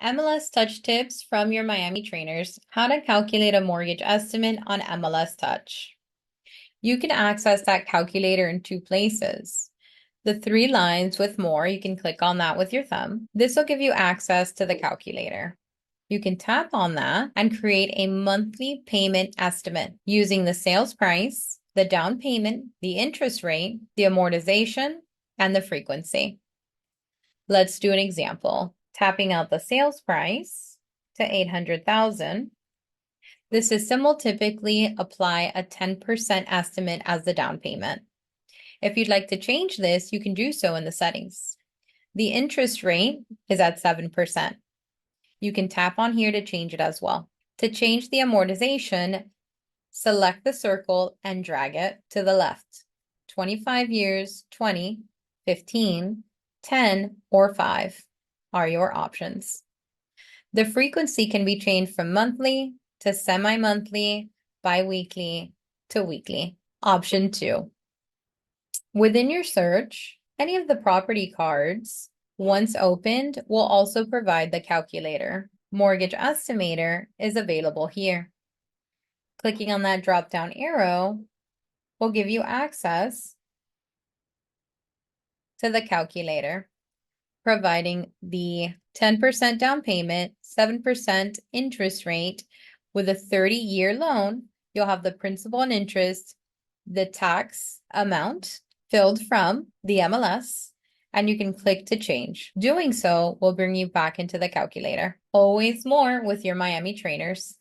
MLS Touch tips from your Miami trainers, how to calculate a mortgage estimate on MLS Touch. You can access that calculator in two places. The three lines with more, you can click on that with your thumb. This will give you access to the calculator. You can tap on that and create a monthly payment estimate using the sales price, the down payment, the interest rate, the amortization, and the frequency. Let's do an example. Tapping out the sales price to $800,000. The system will typically apply a 10% estimate as the down payment. If you'd like to change this, you can do so in the settings. The interest rate is at 7%. You can tap on here to change it as well. To change the amortization, select the circle and drag it to the left. 25 years, 20, 15, 10, or 5 are your options. The frequency can be changed from monthly to semi-monthly, bi-weekly to weekly. Option 2. Within your search, any of the property cards, once opened, will also provide the calculator. Mortgage Estimator is available here. Clicking on that drop-down arrow will give you access to the calculator, providing the 10% down payment, 7% interest rate. With a 30-year loan, you'll have the principal and interest, the tax amount filled from the MLS, and you can click to change. Doing so will bring you back into the calculator. Always more with your Miami trainers.